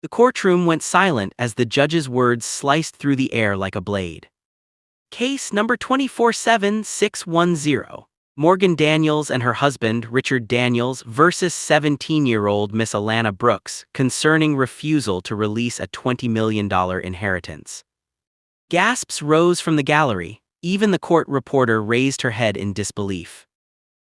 The courtroom went silent as the judge's words sliced through the air like a blade. Case number 247610. Morgan Daniels and her husband, Richard Daniels, versus 17-year-old Miss Alana Brooks, concerning refusal to release a $20 million inheritance. Gasps rose from the gallery. Even the court reporter raised her head in disbelief.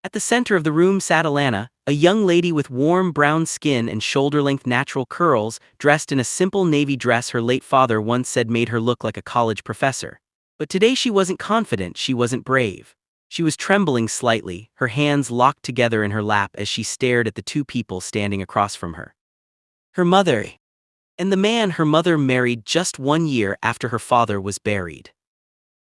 At the center of the room sat Alana, a young lady with warm brown skin and shoulder-length natural curls, dressed in a simple navy dress her late father once said made her look like a college professor. But today she wasn't confident, she wasn't brave. She was trembling slightly, her hands locked together in her lap as she stared at the two people standing across from her. Her mother, and the man her mother married just 1 year after her father was buried.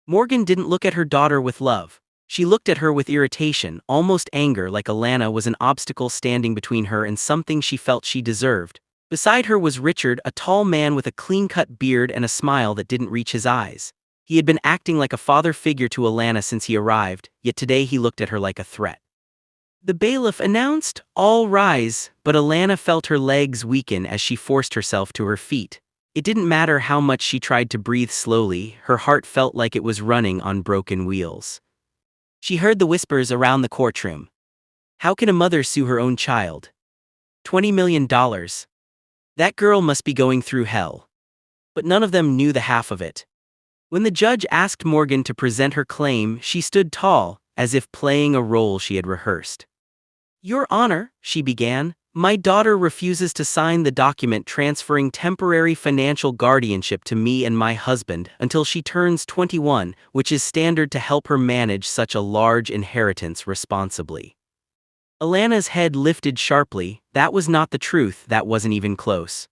Morgan didn't look at her daughter with love. She looked at her with irritation, almost anger, like Alana was an obstacle standing between her and something she felt she deserved. Beside her was Richard, a tall man with a clean-cut beard and a smile that didn't reach his eyes. He had been acting like a father figure to Alana since he arrived, yet today he looked at her like a threat. The bailiff announced, "All rise," but Alana felt her legs weaken as she forced herself to her feet. It didn't matter how much she tried to breathe slowly, her heart felt like it was running on broken wheels. She heard the whispers around the courtroom. How can a mother sue her own child? $20 million. That girl must be going through hell. But none of them knew the half of it. When the judge asked Morgan to present her claim, she stood tall, as if playing a role she had rehearsed. "Your Honor," she began, "my daughter refuses to sign the document transferring temporary financial guardianship to me and my husband until she turns 21, which is standard to help her manage such a large inheritance responsibly." Alana's head lifted sharply. That was not the truth, that wasn't even close.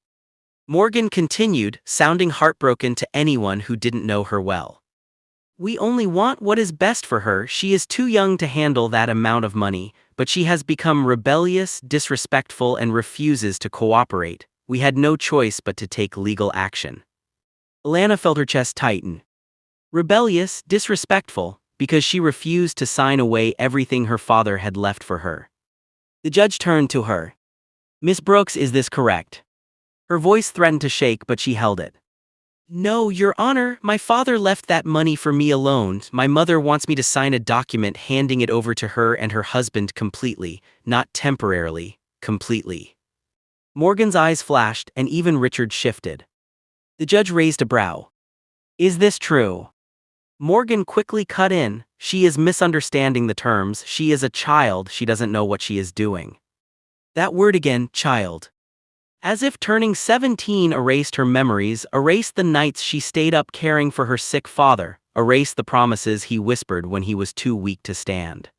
Morgan continued, sounding heartbroken to anyone who didn't know her well. "We only want what is best for her. She is too young to handle that amount of money, but she has become rebellious, disrespectful, and refuses to cooperate. We had no choice but to take legal action." Alana felt her chest tighten. Rebellious, disrespectful, because she refused to sign away everything her father had left for her. The judge turned to her. "Miss Brooks, is this correct?" Her voice threatened to shake, but she held it. "No, Your Honor, my father left that money for me alone. My mother wants me to sign a document handing it over to her and her husband completely, not temporarily, completely." Morgan's eyes flashed, and even Richard shifted. The judge raised a brow. "Is this true?" Morgan quickly cut in. "She is misunderstanding the terms. She is a child, she doesn't know what she is doing." That word again, child. As if turning 17 erased her memories, erased the nights she stayed up caring for her sick father, erased the promises he whispered when he was too weak to stand.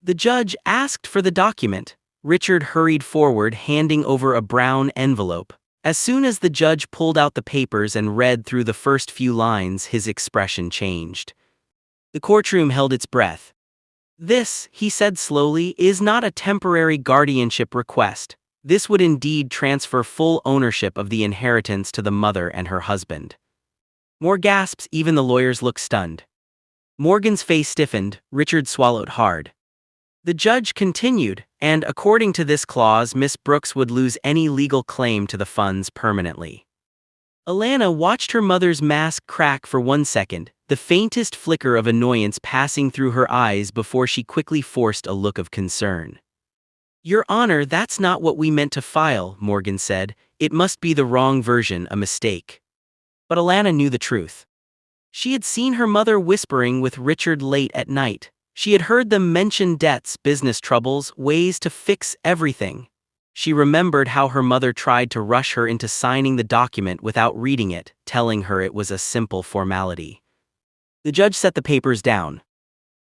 The judge asked for the document. Richard hurried forward, handing over a brown envelope. As soon as the judge pulled out the papers and read through the first few lines, his expression changed. The courtroom held its breath. "This," he said slowly, "is not a temporary guardianship request. This would indeed transfer full ownership of the inheritance to the mother and her husband." More gasps, even the lawyers looked stunned. Morgan's face stiffened, Richard swallowed hard. The judge continued, "And according to this clause, Miss Brooks would lose any legal claim to the funds permanently." Alana watched her mother's mask crack for 1 second, the faintest flicker of annoyance passing through her eyes before she quickly forced a look of concern. "Your Honor, that's not what we meant to file," Morgan said. "It must be the wrong version, a mistake." But Alana knew the truth. She had seen her mother whispering with Richard late at night. She had heard them mention debts, business troubles, ways to fix everything. She remembered how her mother tried to rush her into signing the document without reading it, telling her it was a simple formality. The judge set the papers down.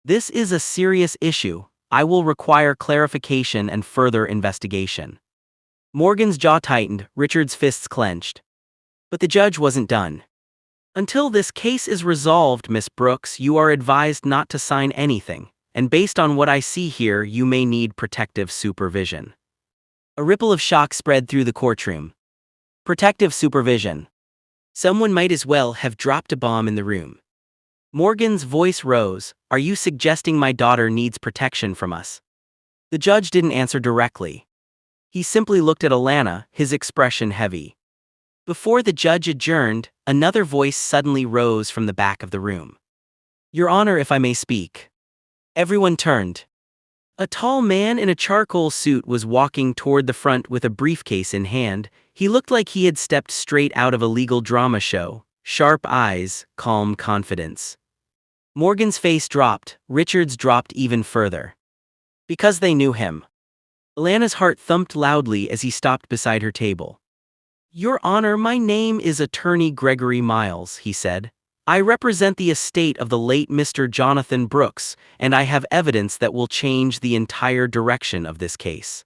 "This is a serious issue. I will require clarification and further investigation." Morgan's jaw tightened, Richard's fists clenched. But the judge wasn't done. "Until this case is resolved, Miss Brooks, you are advised not to sign anything, and based on what I see here, you may need protective supervision." A ripple of shock spread through the courtroom. Protective supervision. Someone might as well have dropped a bomb in the room. Morgan's voice rose. "Are you suggesting my daughter needs protection from us?" The judge didn't answer directly. He simply looked at Alana, his expression heavy. Before the judge adjourned, another voice suddenly rose from the back of the room. "Your Honor, if I may speak." Everyone turned. A tall man in a charcoal suit was walking toward the front with a briefcase in hand. He looked like he had stepped straight out of a legal drama show. Sharp eyes, calm confidence. Morgan's face dropped, Richard's dropped even further. Because they knew him. Alana's heart thumped loudly as he stopped beside her table. "Your Honor, my name is Attorney Gregory Miles," he said. "I represent the estate of the late Mr. Jonathan Brooks, and I have evidence that will change the entire direction of this case."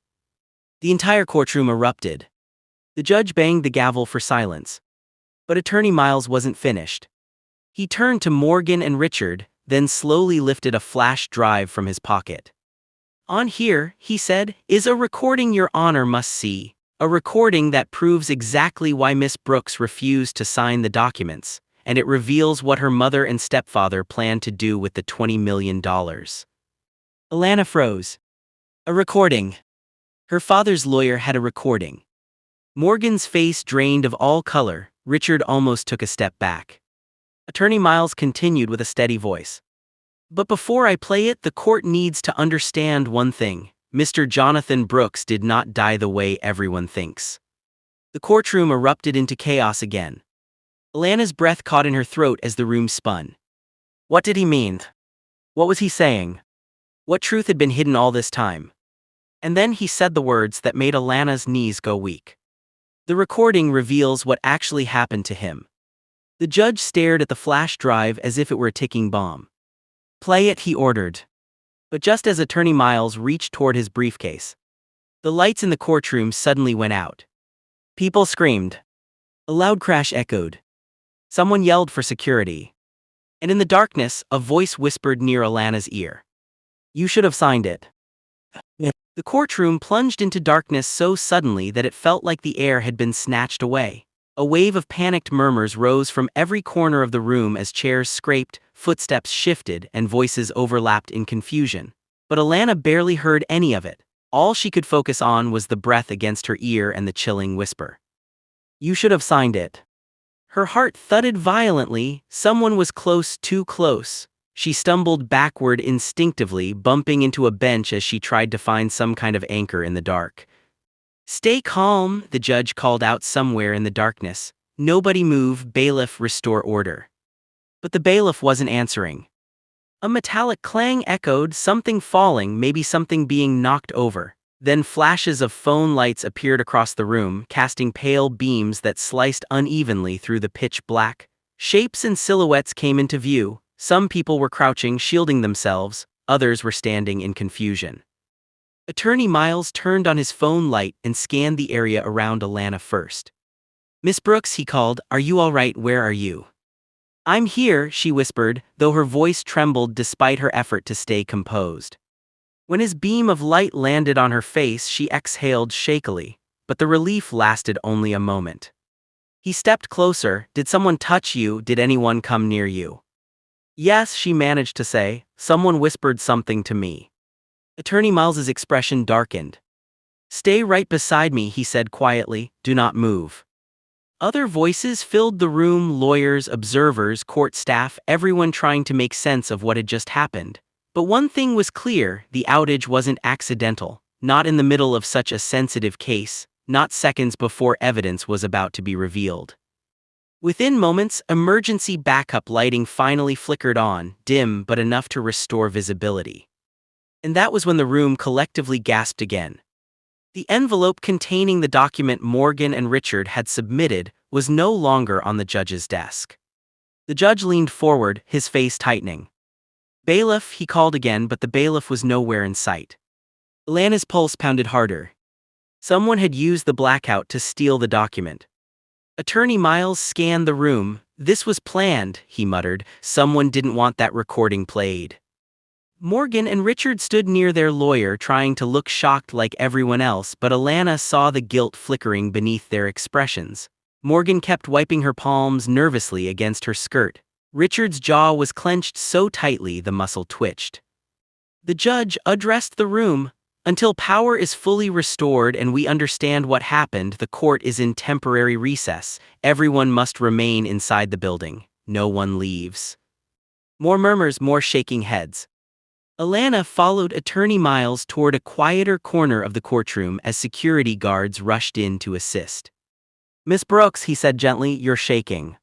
The entire courtroom erupted. The judge banged the gavel for silence. But Attorney Miles wasn't finished. He turned to Morgan and Richard, then slowly lifted a flash drive from his pocket. "On here," he said, "is a recording Your Honor must see. A recording that proves exactly why Miss Brooks refused to sign the documents, and it reveals what her mother and stepfather planned to do with the $20 million. Alana froze. A recording. Her father's lawyer had a recording. Morgan's face drained of all color. Richard almost took a step back. Attorney Miles continued with a steady voice. "But before I play it, the court needs to understand one thing. Mr. Jonathan Brooks did not die the way everyone thinks." The courtroom erupted into chaos again. Alana's breath caught in her throat as the room spun. What did he mean? What was he saying? What truth had been hidden all this time? And then he said the words that made Alana's knees go weak. "The recording reveals what actually happened to him." The judge stared at the flash drive as if it were a ticking bomb. "Play it," he ordered. But just as Attorney Miles reached toward his briefcase, the lights in the courtroom suddenly went out. People screamed. A loud crash echoed. Someone yelled for security. And in the darkness, a voice whispered near Alana's ear. "You should have signed it." The courtroom plunged into darkness so suddenly that it felt like the air had been snatched away. A wave of panicked murmurs rose from every corner of the room as chairs scraped, footsteps shifted, and voices overlapped in confusion. But Alana barely heard any of it. All she could focus on was the breath against her ear and the chilling whisper. "You should have signed it." Her heart thudded violently. Someone was close, too close. She stumbled backward instinctively, bumping into a bench as she tried to find some kind of anchor in the dark. "Stay calm," the judge called out somewhere in the darkness. "Nobody move, bailiff, restore order." But the bailiff wasn't answering. A metallic clang echoed, something falling, maybe something being knocked over. Then flashes of phone lights appeared across the room, casting pale beams that sliced unevenly through the pitch black. Shapes and silhouettes came into view. Some people were crouching, shielding themselves. Others were standing in confusion. Attorney Miles turned on his phone light and scanned the area around Alana first. "Miss Brooks," he called, "are you all right? Where are you?" "I'm here," she whispered, though her voice trembled despite her effort to stay composed. When his beam of light landed on her face, she exhaled shakily, but the relief lasted only a moment. He stepped closer. "Did someone touch you? Did anyone come near you?" "Yes," she managed to say. "Someone whispered something to me." Attorney Miles's expression darkened. "Stay right beside me," he said quietly. "Do not move." Other voices filled the room, lawyers, observers, court staff, everyone trying to make sense of what had just happened. But one thing was clear, the outage wasn't accidental, not in the middle of such a sensitive case, not seconds before evidence was about to be revealed. Within moments, emergency backup lighting finally flickered on, dim but enough to restore visibility. And that was when the room collectively gasped again. The envelope containing the document Morgan and Richard had submitted was no longer on the judge's desk. The judge leaned forward, his face tightening. "Bailiff," he called again, but the bailiff was nowhere in sight. Alana's pulse pounded harder. Someone had used the blackout to steal the document. Attorney Miles scanned the room. "This was planned," he muttered. "Someone didn't want that recording played." Morgan and Richard stood near their lawyer, trying to look shocked like everyone else, but Alana saw the guilt flickering beneath their expressions. Morgan kept wiping her palms nervously against her skirt. Richard's jaw was clenched so tightly the muscle twitched. The judge addressed the room. Until power is fully restored and we understand what happened, the court is in temporary recess. Everyone must remain inside the building. No one leaves. More murmurs, more shaking heads. Alana followed Attorney Miles toward a quieter corner of the courtroom as security guards rushed in to assist. "Miss Brooks," he said gently, "you're shaking."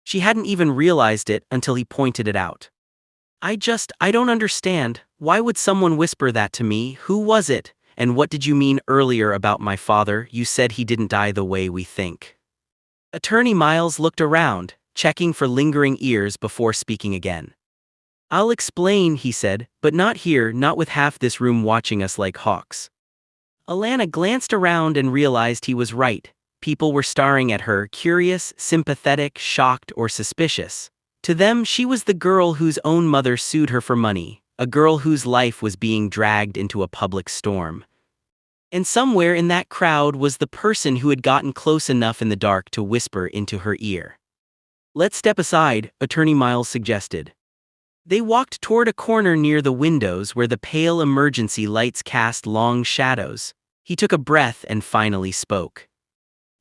She hadn't even realized it until he pointed it out. I don't understand. Why would someone whisper that to me? Who was it? And what did you mean earlier about my father? You said he didn't die the way we think." Attorney Miles looked around, checking for lingering ears before speaking again. "I'll explain," he said, "but not here, not with half this room watching us like hawks." Alana glanced around and realized he was right. People were staring at her, curious, sympathetic, shocked, or suspicious. To them, she was the girl whose own mother sued her for money, a girl whose life was being dragged into a public storm. And somewhere in that crowd was the person who had gotten close enough in the dark to whisper into her ear. "Let's step aside," Attorney Miles suggested. They walked toward a corner near the windows where the pale emergency lights cast long shadows. He took a breath and finally spoke.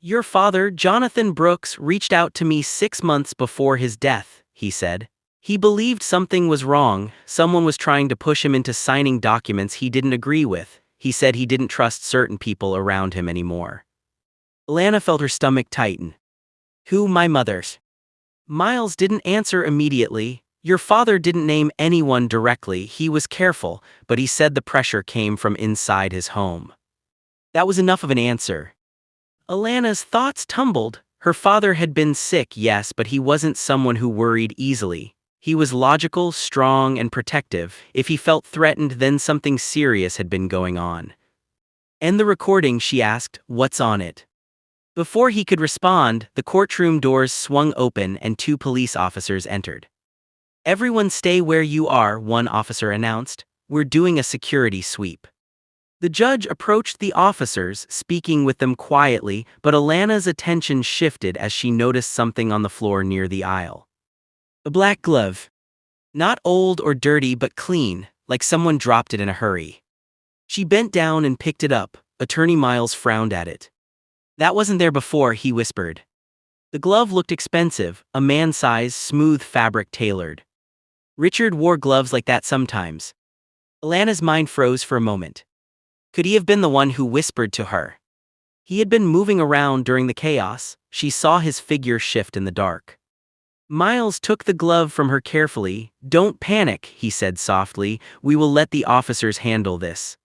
"Your father, Jonathan Brooks, reached out to me 6 months before his death," he said. "He believed something was wrong. Someone was trying to push him into signing documents he didn't agree with. He said he didn't trust certain people around him anymore." Alana felt her stomach tighten. "Who, my mother's?" Miles didn't answer immediately. "Your father didn't name anyone directly. He was careful, but he said the pressure came from inside his home." That was enough of an answer. Alana's thoughts tumbled. Her father had been sick, yes, but he wasn't someone who worried easily. He was logical, strong, and protective. If he felt threatened, then something serious had been going on. "And the recording," she asked, "what's on it?" Before he could respond, the courtroom doors swung open and 2 police officers entered. "Everyone stay where you are," one officer announced. "We're doing a security sweep." The judge approached the officers, speaking with them quietly, but Alana's attention shifted as she noticed something on the floor near the aisle. A black glove. Not old or dirty but clean, like someone dropped it in a hurry. She bent down and picked it up. Attorney Miles frowned at it. "That wasn't there before," he whispered. The glove looked expensive, a man-size, smooth fabric tailored. Richard wore gloves like that sometimes. Alana's mind froze for a moment. Could he have been the one who whispered to her? He had been moving around during the chaos. She saw his figure shift in the dark. Miles took the glove from her carefully. "Don't panic," he said softly. "We will let the officers handle this."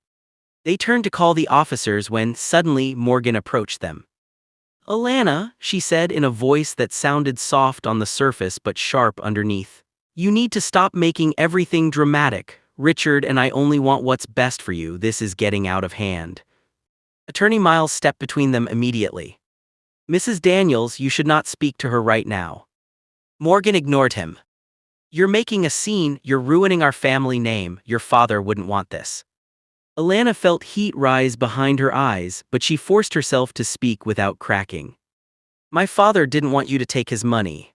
They turned to call the officers when, suddenly, Morgan approached them. "Alana," she said in a voice that sounded soft on the surface but sharp underneath. "You need to stop making everything dramatic. Richard and I only want what's best for you. This is getting out of hand." Attorney Miles stepped between them immediately. "Mrs. Daniels, you should not speak to her right now." Morgan ignored him. "You're making a scene. You're ruining our family name. Your father wouldn't want this." Alana felt heat rise behind her eyes, but she forced herself to speak without cracking. "My father didn't want you to take his money."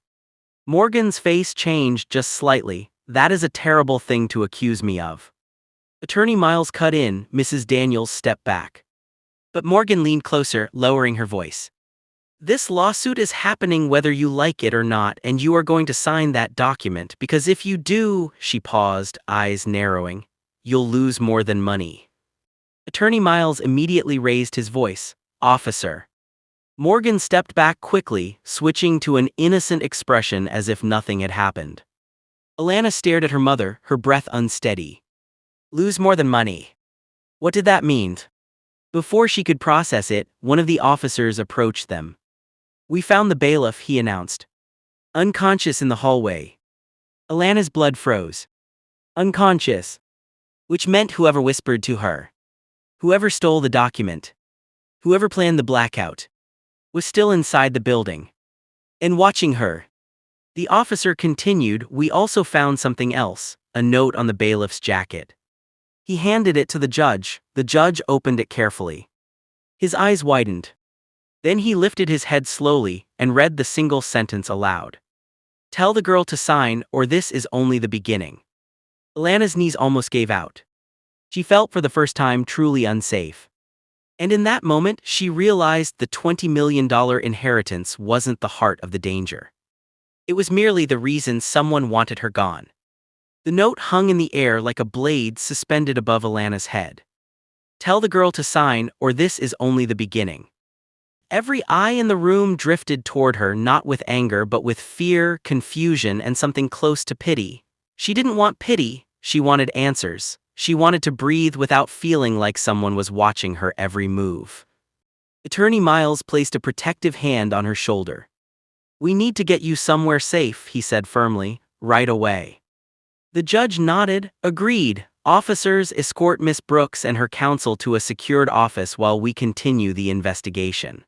Morgan's face changed just slightly. "That is a terrible thing to accuse me of." Attorney Miles cut in. Mrs. Daniels stepped back. But Morgan leaned closer, lowering her voice. "This lawsuit is happening whether you like it or not, and you are going to sign that document, because if you do," she paused, eyes narrowing, "you'll lose more than money." Attorney Miles immediately raised his voice. "Officer." Morgan stepped back quickly, switching to an innocent expression as if nothing had happened. Alana stared at her mother, her breath unsteady. "Lose more than money. What did that mean?" Before she could process it, one of the officers approached them. "We found the bailiff," he announced. "Unconscious in the hallway." Alana's blood froze. Unconscious. Which meant whoever whispered to her, whoever stole the document, whoever planned the blackout, was still inside the building and watching her. The officer continued, "We also found something else, a note on the bailiff's jacket." He handed it to the judge. The judge opened it carefully. His eyes widened. Then he lifted his head slowly and read the single sentence aloud. "Tell the girl to sign, or this is only the beginning." Alana's knees almost gave out. She felt for the first time truly unsafe. And in that moment, she realized the $20 million inheritance wasn't the heart of the danger. It was merely the reason someone wanted her gone. The note hung in the air like a blade suspended above Alana's head. Tell the girl to sign, or this is only the beginning. Every eye in the room drifted toward her, not with anger but with fear, confusion, and something close to pity. She didn't want pity, she wanted answers. She wanted to breathe without feeling like someone was watching her every move. Attorney Miles placed a protective hand on her shoulder. "We need to get you somewhere safe," he said firmly, "right away." The judge nodded, agreed. "Officers, escort Miss Brooks and her counsel to a secured office while we continue the investigation."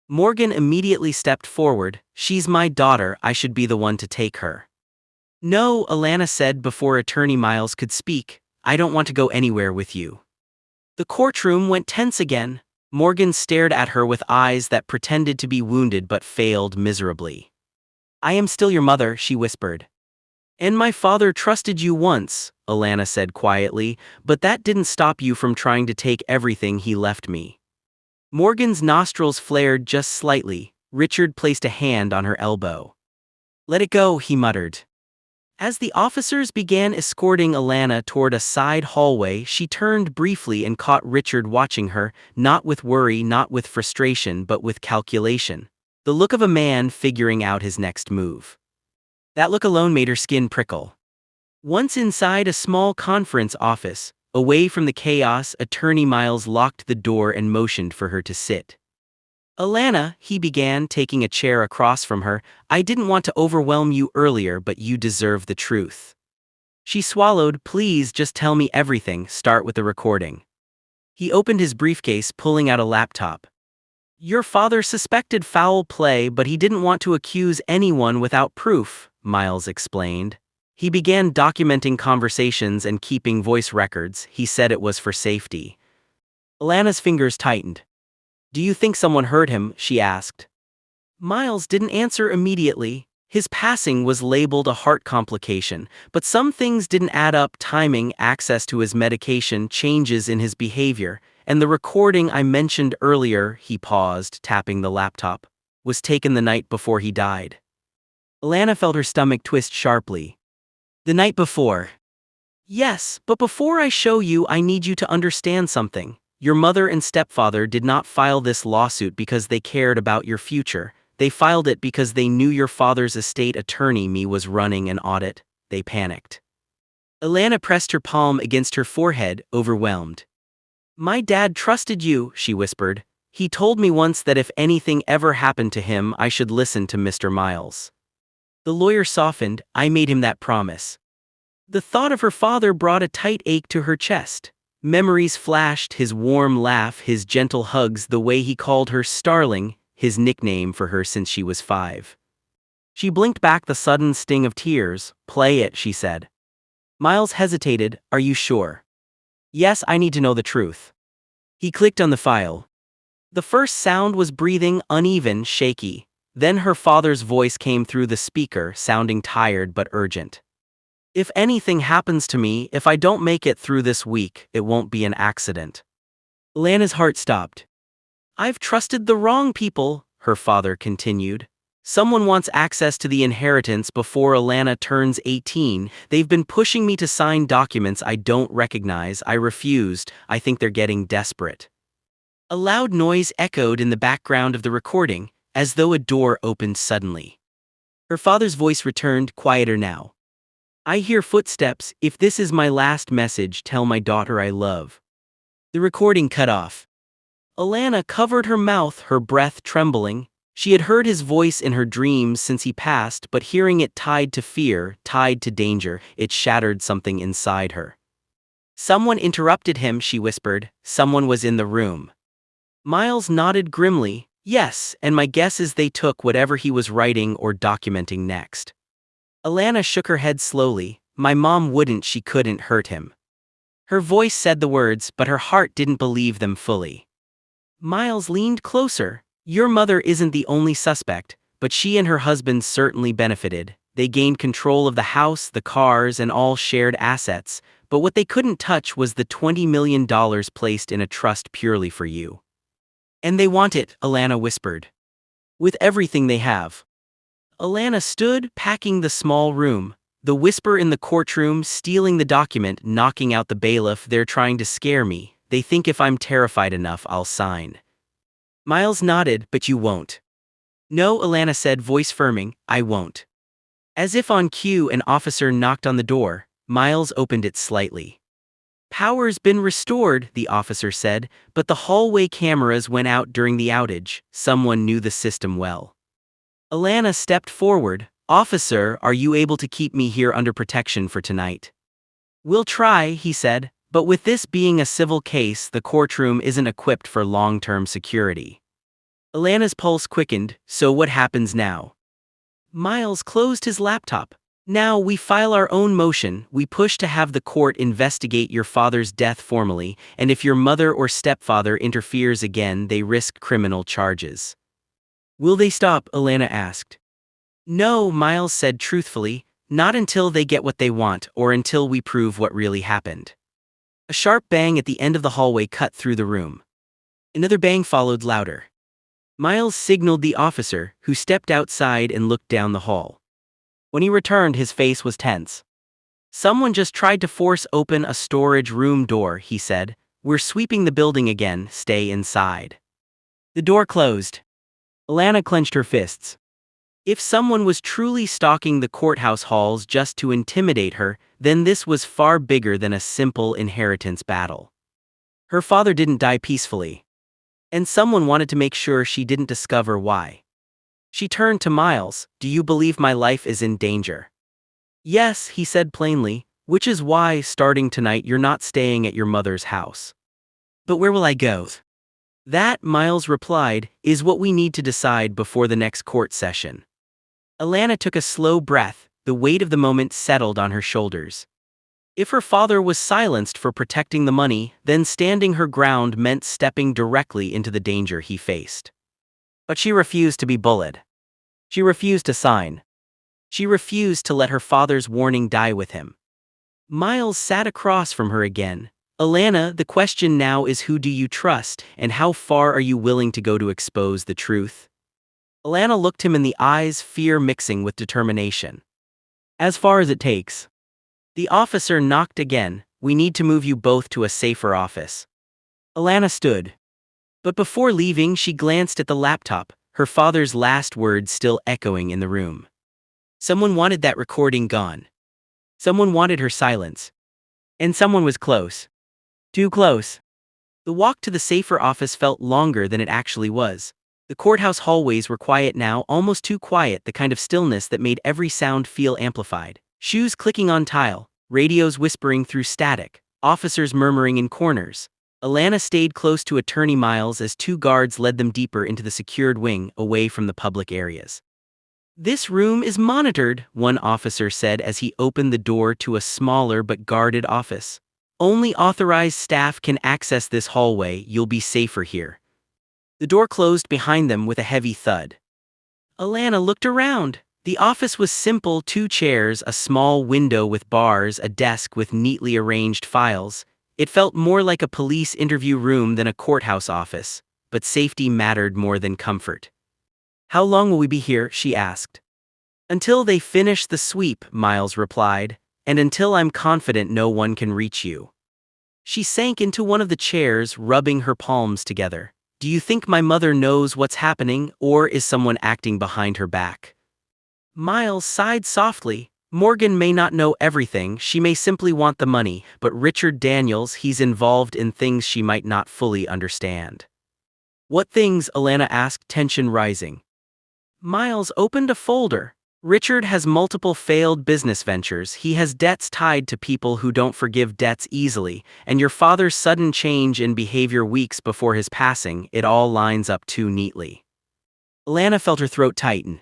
Morgan immediately stepped forward. "She's my daughter, I should be the one to take her." "No," Alana said before Attorney Miles could speak, "I don't want to go anywhere with you." The courtroom went tense again. Morgan stared at her with eyes that pretended to be wounded but failed miserably. "I am still your mother," she whispered. "And my father trusted you once," Alana said quietly, "but that didn't stop you from trying to take everything he left me." Morgan's nostrils flared just slightly. Richard placed a hand on her elbow. "Let it go," he muttered. As the officers began escorting Alana toward a side hallway, she turned briefly and caught Richard watching her, not with worry, not with frustration, but with calculation. The look of a man figuring out his next move. That look alone made her skin prickle. Once inside a small conference office, away from the chaos, Attorney Miles locked the door and motioned for her to sit. "Alana," he began, taking a chair across from her, "I didn't want to overwhelm you earlier, but you deserve the truth." She swallowed. "Please just tell me everything, start with the recording." He opened his briefcase, pulling out a laptop. "Your father suspected foul play, but he didn't want to accuse anyone without proof," Miles explained. "He began documenting conversations and keeping voice records. He said it was for safety." Alana's fingers tightened. "Do you think someone heard him?" she asked. Miles didn't answer immediately. His passing was labeled a heart complication, but some things didn't add up: timing, access to his medication, changes in his behavior, and the recording I mentioned earlier, he paused, tapping the laptop, was taken the night before he died. Alana felt her stomach twist sharply. "The night before?" "Yes, but before I show you, I need you to understand something. Your mother and stepfather did not file this lawsuit because they cared about your future. They filed it because they knew your father's estate attorney was running an audit. They panicked." Alana pressed her palm against her forehead, overwhelmed. "My dad trusted you," she whispered. "He told me once that if anything ever happened to him, I should listen to Mr. Miles." The lawyer softened. "I made him that promise." The thought of her father brought a tight ache to her chest. Memories flashed: his warm laugh, his gentle hugs, the way he called her "Starling," his nickname for her since she was 5. She blinked back the sudden sting of tears. "Play it," she said. Miles hesitated. "Are you sure?" "Yes, I need to know the truth." He clicked on the file. The first sound was breathing, uneven, shaky. Then her father's voice came through the speaker, sounding tired but urgent. "If anything happens to me, if I don't make it through this week, it won't be an accident." Alana's heart stopped. "I've trusted the wrong people," her father continued. "Someone wants access to the inheritance before Alana turns 18. They've been pushing me to sign documents I don't recognize. I refused. I think they're getting desperate." A loud noise echoed in the background of the recording, as though a door opened suddenly. Her father's voice returned, quieter now. "I hear footsteps. If this is my last message, tell my daughter I love." The recording cut off. Alana covered her mouth, her breath trembling. She had heard his voice in her dreams since he passed, but hearing it tied to fear, tied to danger, it shattered something inside her. "Someone interrupted him," she whispered. "Someone was in the room." Miles nodded grimly. "Yes, and my guess is they took whatever he was writing or documenting next." Alana shook her head slowly. "My mom wouldn't, she couldn't hurt him." Her voice said the words, but her heart didn't believe them fully. Miles leaned closer. "Your mother isn't the only suspect, but she and her husband certainly benefited. They gained control of the house, the cars, and all shared assets. but what they couldn't touch was the $20 million placed in a trust purely for you. And they want it, Alana whispered. With everything they have. Alana stood, packing the small room. The whisper in the courtroom, stealing the document, knocking out the bailiff. They're trying to scare me. They think if I'm terrified enough, I'll sign. Miles nodded, but you won't. No, Alana said, voice firming, I won't. As if on cue, an officer knocked on the door. Miles opened it slightly. Power's been restored, the officer said, but the hallway cameras went out during the outage. Someone knew the system well. Alana stepped forward. Officer, are you able to keep me here under protection for tonight? We'll try, he said, but with this being a civil case, the courtroom isn't equipped for long-term security. Alana's pulse quickened. So what happens now? Miles closed his laptop. Now we file our own motion. We push to have the court investigate your father's death formally, and if your mother or stepfather interferes again, they risk criminal charges. Will they stop? Alana asked. No, Miles said truthfully, not until they get what they want or until we prove what really happened. A sharp bang at the end of the hallway cut through the room. Another bang followed, louder. Miles signaled the officer, who stepped outside and looked down the hall. When he returned, his face was tense. Someone just tried to force open a storage room door, he said. We're sweeping the building again, stay inside. The door closed. Alana clenched her fists. If someone was truly stalking the courthouse halls just to intimidate her, then this was far bigger than a simple inheritance battle. Her father didn't die peacefully. And someone wanted to make sure she didn't discover why. She turned to Miles. Do you believe my life is in danger? Yes, he said plainly, which is why, starting tonight, you're not staying at your mother's house. But where will I go? That, Miles replied, is what we need to decide before the next court session. Alana took a slow breath. The weight of the moment settled on her shoulders. If her father was silenced for protecting the money, then standing her ground meant stepping directly into the danger he faced. But she refused to be bullied. She refused to sign. She refused to let her father's warning die with him. Miles sat across from her again. Alana, the question now is, who do you trust, and how far are you willing to go to expose the truth? Alana looked him in the eyes, fear mixing with determination. As far as it takes. The officer knocked again. We need to move you both to a safer office. Alana stood. But before leaving, she glanced at the laptop, her father's last words still echoing in the room. Someone wanted that recording gone. Someone wanted her silence. And someone was close. Too close. The walk to the safer office felt longer than it actually was. The courthouse hallways were quiet now, almost too quiet, the kind of stillness that made every sound feel amplified. Shoes clicking on tile, radios whispering through static, officers murmuring in corners. Alana stayed close to Attorney Miles as two guards led them deeper into the secured wing, away from the public areas. This room is monitored, one officer said as he opened the door to a smaller but guarded office. Only authorized staff can access this hallway. You'll be safer here. The door closed behind them with a heavy thud. Alana looked around. The office was simple: 2 chairs, a small window with bars, a desk with neatly arranged files. It felt more like a police interview room than a courthouse office, but safety mattered more than comfort. How long will we be here? She asked. Until they finish the sweep, Miles replied, and until I'm confident no one can reach you. She sank into one of the chairs, rubbing her palms together. Do you think my mother knows what's happening, or is someone acting behind her back? Miles sighed softly. Morgan may not know everything, she may simply want the money, but Richard Daniels, he's involved in things she might not fully understand. What things? Alana asked, tension rising. Miles opened a folder. Richard has multiple failed business ventures, he has debts tied to people who don't forgive debts easily, and your father's sudden change in behavior weeks before his passing, it all lines up too neatly. Alana felt her throat tighten.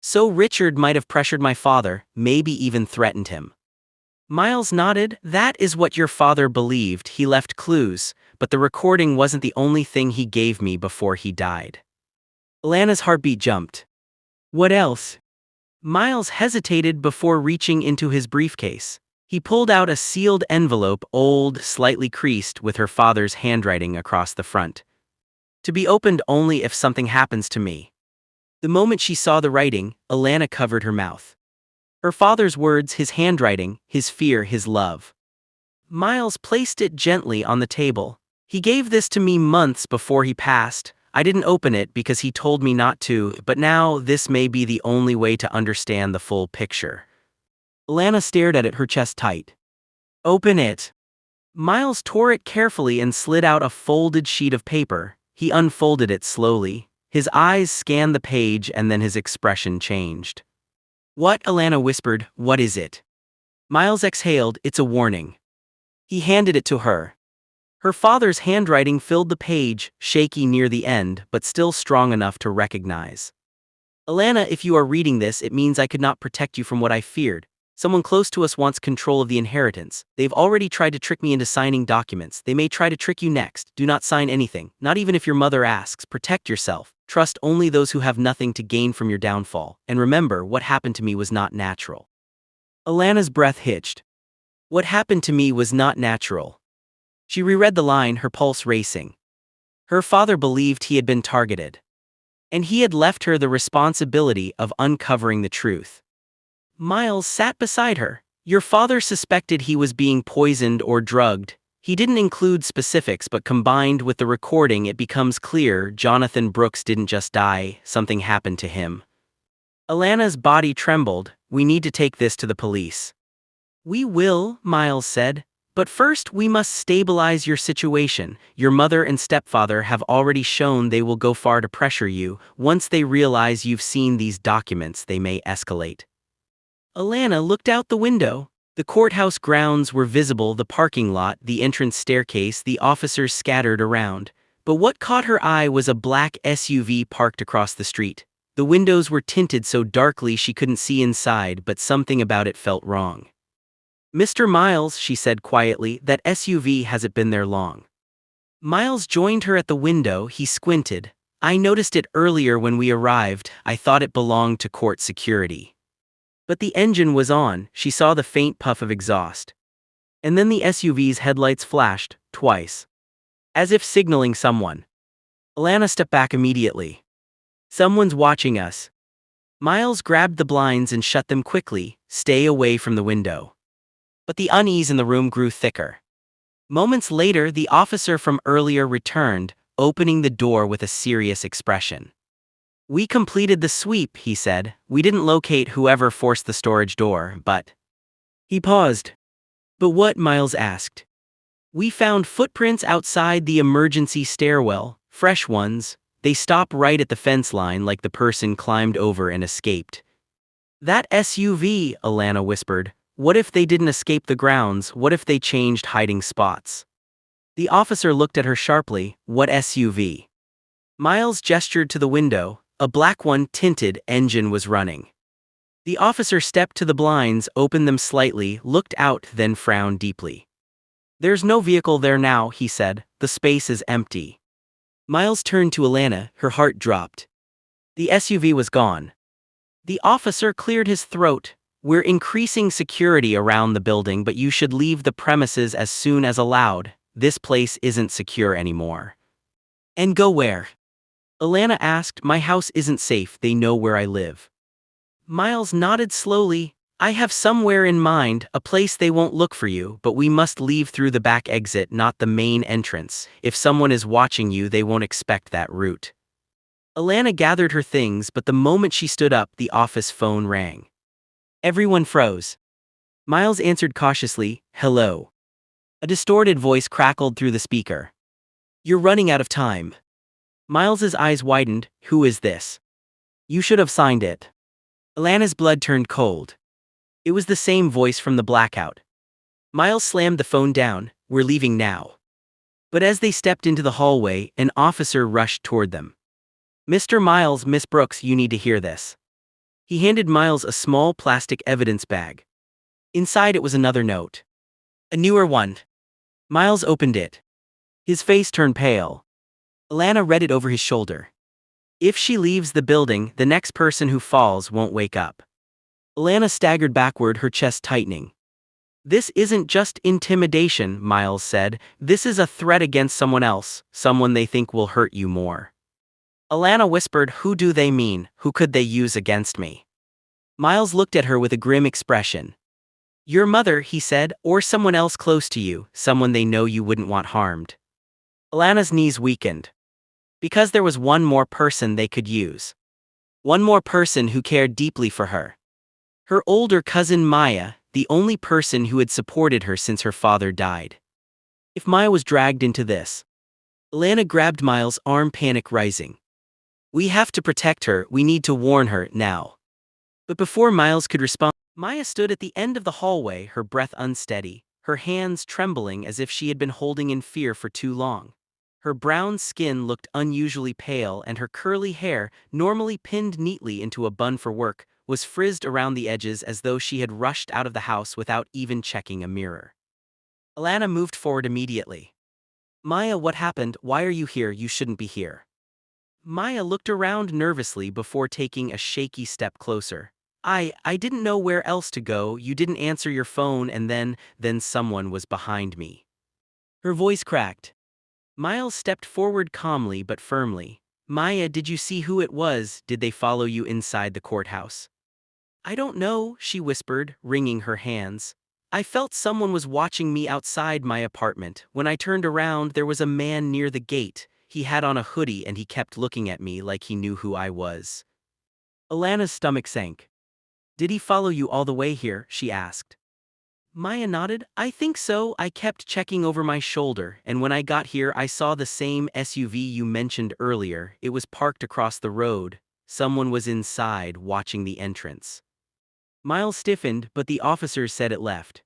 So Richard might have pressured my father, maybe even threatened him. Miles nodded. That is what your father believed. He left clues, but the recording wasn't the only thing he gave me before he died. Alana's heartbeat jumped. What else? Miles hesitated before reaching into his briefcase. He pulled out a sealed envelope, old, slightly creased, with her father's handwriting across the front. To be opened only if something happens to me. The moment she saw the writing, Alana covered her mouth. Her father's words, his handwriting, his fear, his love. Miles placed it gently on the table. He gave this to me months before he passed. I didn't open it because he told me not to, but now this may be the only way to understand the full picture. Alana stared at it, her chest tight. Open it. Miles tore it carefully and slid out a folded sheet of paper. He unfolded it slowly. His eyes scanned the page and then his expression changed. What? Alana whispered. What is it? Miles exhaled. It's a warning. He handed it to her. Her father's handwriting filled the page, shaky near the end, but still strong enough to recognize. Alana, if you are reading this, it means I could not protect you from what I feared. Someone close to us wants control of the inheritance. They've already tried to trick me into signing documents. They may try to trick you next. Do not sign anything, not even if your mother asks. Protect yourself. Trust only those who have nothing to gain from your downfall. And remember, what happened to me was not natural. Alana's breath hitched. What happened to me was not natural. She reread the line, her pulse racing. Her father believed he had been targeted. And he had left her the responsibility of uncovering the truth. Miles sat beside her. Your father suspected he was being poisoned or drugged. He didn't include specifics, but combined with the recording it becomes clear Jonathan Brooks didn't just die, something happened to him. Alana's body trembled. We need to take this to the police. We will, Miles said. But first we must stabilize your situation. Your mother and stepfather have already shown they will go far to pressure you. Once they realize you've seen these documents, they may escalate. Alana looked out the window. The courthouse grounds were visible, the parking lot, the entrance staircase, the officers scattered around. But what caught her eye was a black SUV parked across the street. The windows were tinted so darkly she couldn't see inside, but something about it felt wrong. Mr. Miles, she said quietly, that SUV hasn't been there long. Miles joined her at the window. He squinted. I noticed it earlier when we arrived. I thought it belonged to court security. But the engine was on. She saw the faint puff of exhaust. And then the SUV's headlights flashed, twice. As if signaling someone. Alana stepped back immediately. Someone's watching us. Miles grabbed the blinds and shut them quickly. Stay away from the window. But the unease in the room grew thicker. Moments later, the officer from earlier returned, opening the door with a serious expression. We completed the sweep, he said. We didn't locate whoever forced the storage door, but... He paused. But what? Miles asked. We found footprints outside the emergency stairwell, fresh ones. They stop right at the fence line like the person climbed over and escaped. That SUV, Alana whispered. What if they didn't escape the grounds? What if they changed hiding spots? The officer looked at her sharply. What SUV? Miles gestured to the window. A black one, tinted, engine was running. The officer stepped to the blinds, opened them slightly, looked out, then frowned deeply. There's no vehicle there now, he said. The space is empty. Miles turned to Alana, her heart dropped. The SUV was gone. The officer cleared his throat. We're increasing security around the building, but you should leave the premises as soon as allowed. This place isn't secure anymore. And go where? Alana asked. My house isn't safe. They know where I live. Miles nodded slowly. I have somewhere in mind, a place they won't look for you, but we must leave through the back exit, not the main entrance. If someone is watching you, they won't expect that route. Alana gathered her things, but the moment she stood up, the office phone rang. Everyone froze. Miles answered cautiously, hello. A distorted voice crackled through the speaker. You're running out of time. Miles's eyes widened. Who is this? You should have signed it. Alana's blood turned cold. It was the same voice from the blackout. Miles slammed the phone down. We're leaving now. But as they stepped into the hallway, an officer rushed toward them. Mr. Miles, Miss Brooks, you need to hear this. He handed Miles a small plastic evidence bag. Inside it was another note. A newer one. Miles opened it. His face turned pale. Alana read it over his shoulder. If she leaves the building, the next person who falls won't wake up. Alana staggered backward, her chest tightening. This isn't just intimidation, Miles said. This is a threat against someone else, someone they think will hurt you more. Alana whispered, "Who do they mean? Who could they use against me?" Miles looked at her with a grim expression. "Your mother," he said, "or someone else close to you, someone they know you wouldn't want harmed." Alana's knees weakened. Because there was one more person they could use. One more person who cared deeply for her. Her older cousin Maya, the only person who had supported her since her father died. If Maya was dragged into this. Alana grabbed Miles' arm, panic rising. "We have to protect her, we need to warn her, now." But before Miles could respond, Maya stood at the end of the hallway, her breath unsteady, her hands trembling as if she had been holding in fear for too long. Her brown skin looked unusually pale, and her curly hair, normally pinned neatly into a bun for work, was frizzed around the edges as though she had rushed out of the house without even checking a mirror. Alana moved forward immediately. "Maya, what happened? Why are you here? You shouldn't be here." Maya looked around nervously before taking a shaky step closer. I didn't know where else to go. You didn't answer your phone, and then someone was behind me." Her voice cracked. Miles stepped forward calmly but firmly. "Maya, did you see who it was? Did they follow you inside the courthouse?" "I don't know," she whispered, wringing her hands. "I felt someone was watching me outside my apartment. When I turned around, there was a man near the gate. He had on a hoodie and he kept looking at me like he knew who I was." Alana's stomach sank. "Did he follow you all the way here?" she asked. Maya nodded. "I think so. I kept checking over my shoulder, and when I got here I saw the same SUV you mentioned earlier. It was parked across the road. Someone was inside, watching the entrance." Miles stiffened, but the officers said it left.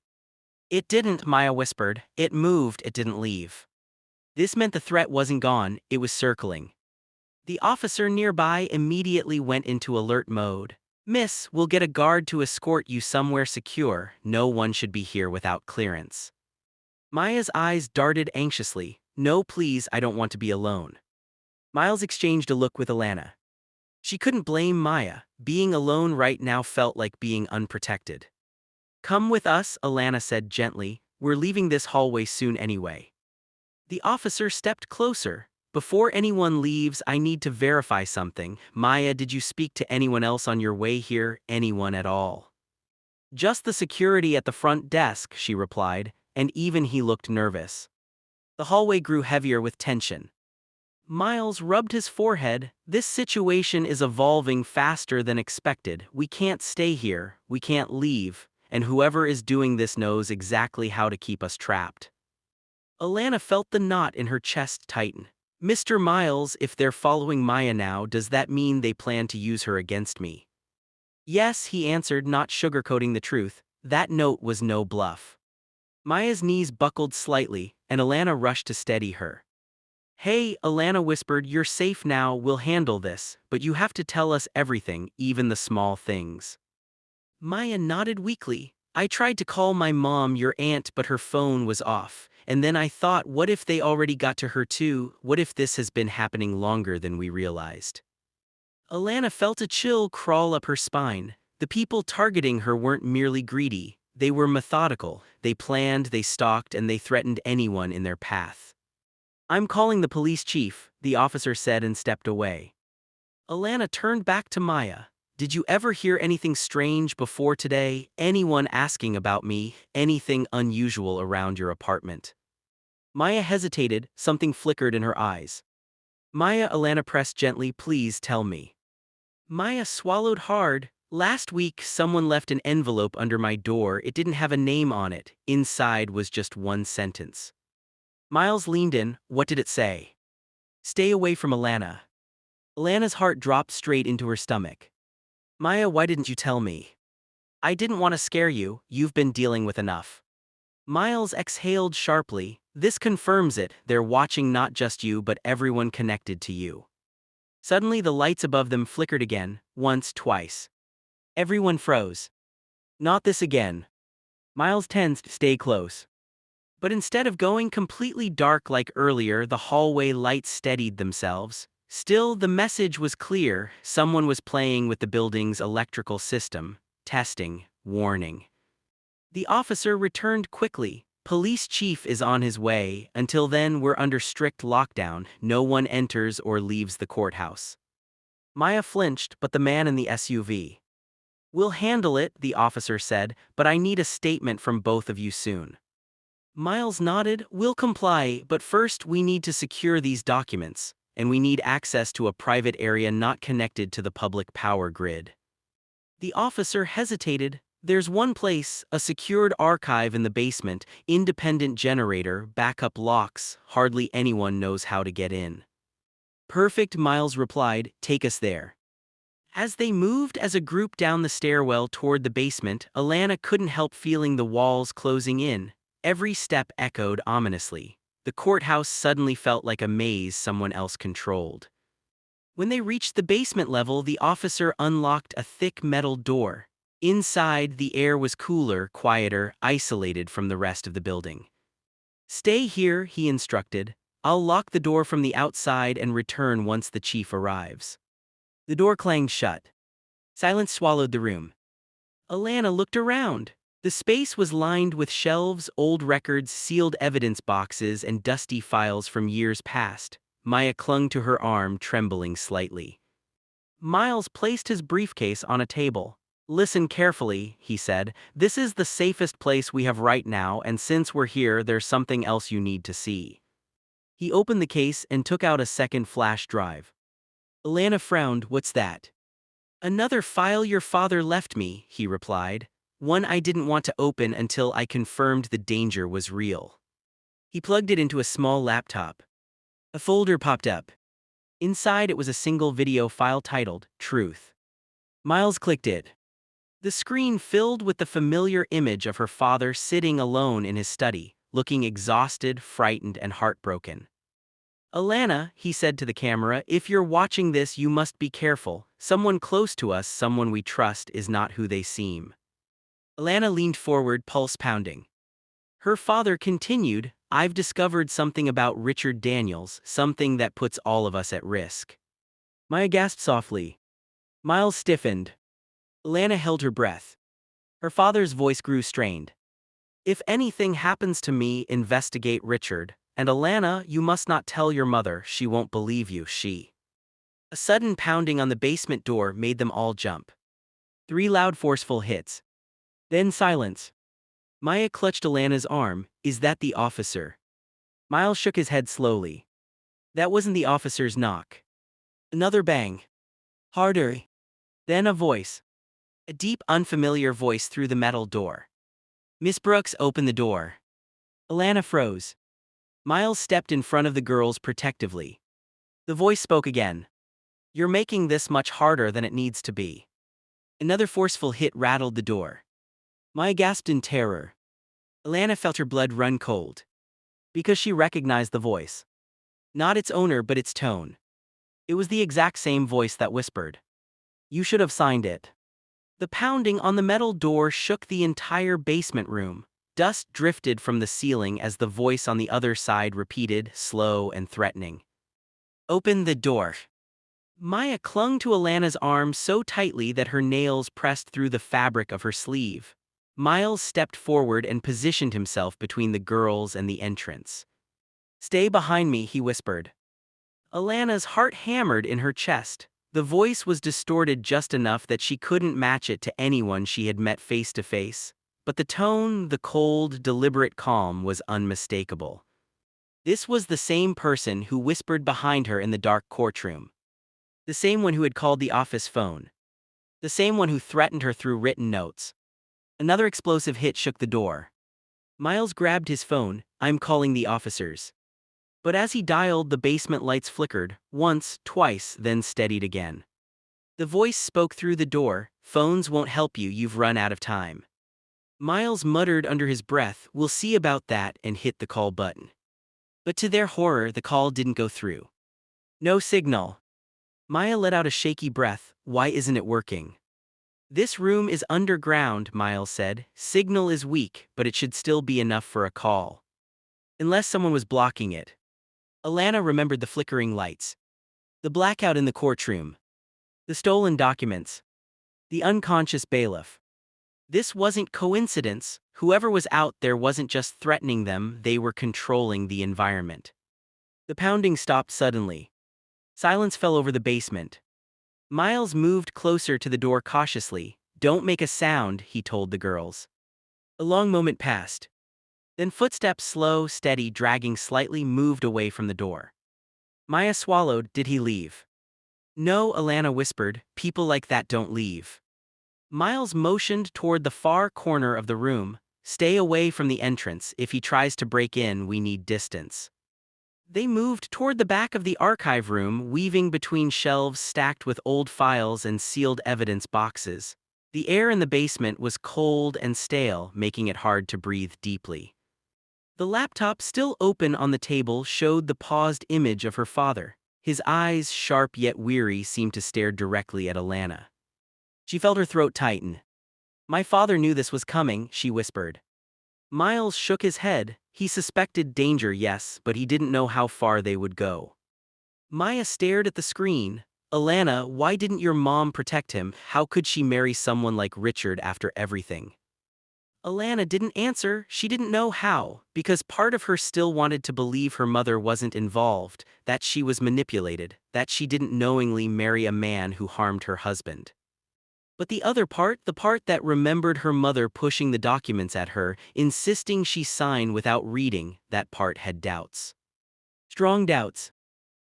"It didn't," Maya whispered. "It moved, it didn't leave." This meant the threat wasn't gone, it was circling. The officer nearby immediately went into alert mode. "Miss, we'll get a guard to escort you somewhere secure. No one should be here without clearance." Maya's eyes darted anxiously. "No, please, I don't want to be alone." Miles exchanged a look with Alana. She couldn't blame Maya. Being alone right now felt like being unprotected. "Come with us," Alana said gently. "We're leaving this hallway soon anyway." The officer stepped closer. "Before anyone leaves, I need to verify something. Maya, did you speak to anyone else on your way here? Anyone at all?" "Just the security at the front desk," she replied, and even he looked nervous. The hallway grew heavier with tension. Miles rubbed his forehead. "This situation is evolving faster than expected. We can't stay here, we can't leave, and whoever is doing this knows exactly how to keep us trapped." Alana felt the knot in her chest tighten. "Mr. Miles, if they're following Maya now, does that mean they plan to use her against me?" "Yes," he answered, not sugarcoating the truth. That note was no bluff. Maya's knees buckled slightly, and Alana rushed to steady her. "Hey," Alana whispered, "you're safe now, we'll handle this, but you have to tell us everything, even the small things." Maya nodded weakly. "I tried to call my mom, your aunt, but her phone was off. And then I thought, what if they already got to her too? What if this has been happening longer than we realized?" Alana felt a chill crawl up her spine. The people targeting her weren't merely greedy. They were methodical. They planned, they stalked, and they threatened anyone in their path. "I'm calling the police chief," the officer said and stepped away. Alana turned back to Maya. "Did you ever hear anything strange before today? Anyone asking about me? Anything unusual around your apartment?" Maya hesitated, something flickered in her eyes. "Maya," Alana pressed gently, "please tell me." Maya swallowed hard. "Last week, someone left an envelope under my door. It didn't have a name on it. Inside was just one sentence." Miles leaned in. "What did it say?" "Stay away from Alana." Alana's heart dropped straight into her stomach. "Maya, why didn't you tell me?" "I didn't want to scare you. You've been dealing with enough." Miles exhaled sharply. "This confirms it. They're watching not just you but everyone connected to you." Suddenly the lights above them flickered again, once, twice. Everyone froze. "Not this again." Miles tensed. "Stay close." But instead of going completely dark like earlier, the hallway lights steadied themselves. Still, the message was clear. Someone was playing with the building's electrical system. Testing. Warning. The officer returned quickly. Police chief is on his way. Until then, we're under strict lockdown. No one enters or leaves the courthouse. Maya flinched, but the man in the SUV. We'll handle it, the officer said, but I need a statement from both of you soon. Miles nodded. We'll comply, but first we need to secure these documents, and we need access to a private area not connected to the public power grid. The officer hesitated. There's one place, a secured archive in the basement, independent generator, backup locks, hardly anyone knows how to get in. Perfect, Miles replied, take us there. As they moved as a group down the stairwell toward the basement, Alana couldn't help feeling the walls closing in. Every step echoed ominously. The courthouse suddenly felt like a maze someone else controlled. When they reached the basement level, the officer unlocked a thick metal door. Inside, the air was cooler, quieter, isolated from the rest of the building. Stay here, he instructed. I'll lock the door from the outside and return once the chief arrives. The door clanged shut. Silence swallowed the room. Alana looked around. The space was lined with shelves, old records, sealed evidence boxes, and dusty files from years past. Maya clung to her arm, trembling slightly. Miles placed his briefcase on a table. Listen carefully, he said. This is the safest place we have right now, and since we're here, there's something else you need to see. He opened the case and took out a second flash drive. Alana frowned. What's that? Another file your father left me, he replied. One I didn't want to open until I confirmed the danger was real. He plugged it into a small laptop. A folder popped up. Inside it was a single video file titled, Truth. Miles clicked it. The screen filled with the familiar image of her father sitting alone in his study, looking exhausted, frightened, and heartbroken. Alana, he said to the camera, if you're watching this, you must be careful. Someone close to us, someone we trust, is not who they seem. Alana leaned forward, pulse pounding. Her father continued, I've discovered something about Richard Daniels, something that puts all of us at risk. Maya gasped softly. Miles stiffened. Alana held her breath. Her father's voice grew strained. If anything happens to me, investigate Richard. And Alana, you must not tell your mother, she won't believe you, A sudden pounding on the basement door made them all jump. 3 loud forceful hits. Then silence. Maya clutched Alana's arm. Is that the officer? Miles shook his head slowly. That wasn't the officer's knock. Another bang. Harder. Then a voice. A deep, unfamiliar voice through the metal door. Miss Brooks, open the door. Alana froze. Miles stepped in front of the girls protectively. The voice spoke again. You're making this much harder than it needs to be. Another forceful hit rattled the door. Maya gasped in terror. Alana felt her blood run cold. Because she recognized the voice. Not its owner, but its tone. It was the exact same voice that whispered. You should have signed it. The pounding on the metal door shook the entire basement room. Dust drifted from the ceiling as the voice on the other side repeated, slow and threatening. Open the door. Maya clung to Alana's arm so tightly that her nails pressed through the fabric of her sleeve. Miles stepped forward and positioned himself between the girls and the entrance. Stay behind me, he whispered. Alana's heart hammered in her chest. The voice was distorted just enough that she couldn't match it to anyone she had met face to face. But the tone, the cold, deliberate calm, was unmistakable. This was the same person who whispered behind her in the dark courtroom. The same one who had called the office phone. The same one who threatened her through written notes. Another explosive hit shook the door. Miles grabbed his phone. I'm calling the officers. But as he dialed, the basement lights flickered, once, twice, then steadied again. The voice spoke through the door. Phones won't help you, you've run out of time. Miles muttered under his breath, we'll see about that, and hit the call button. But to their horror, the call didn't go through. No signal. Maya let out a shaky breath. Why isn't it working? This room is underground, Miles said. Signal is weak, but it should still be enough for a call. Unless someone was blocking it. Alana remembered the flickering lights. The blackout in the courtroom. The stolen documents. The unconscious bailiff. This wasn't coincidence. Whoever was out there wasn't just threatening them, they were controlling the environment. The pounding stopped suddenly. Silence fell over the basement. Miles moved closer to the door cautiously. "Don't make a sound," he told the girls. A long moment passed. Then footsteps, slow, steady, dragging slightly, moved away from the door. Maya swallowed. "Did he leave?" "No," Alana whispered. "People like that don't leave." Miles motioned toward the far corner of the room. "Stay away from the entrance. If he tries to break in, we need distance." They moved toward the back of the archive room, weaving between shelves stacked with old files and sealed evidence boxes. The air in the basement was cold and stale, making it hard to breathe deeply. The laptop, still open on the table, showed the paused image of her father. His eyes, sharp yet weary, seemed to stare directly at Alana. She felt her throat tighten. "My father knew this was coming," she whispered. Miles shook his head. He suspected danger, yes, but he didn't know how far they would go. Maya stared at the screen. "Alana, why didn't your mom protect him? How could she marry someone like Richard after everything?" Alana didn't answer. She didn't know how, because part of her still wanted to believe her mother wasn't involved, that she was manipulated, that she didn't knowingly marry a man who harmed her husband. But the other part, the part that remembered her mother pushing the documents at her, insisting she sign without reading, that part had doubts. Strong doubts.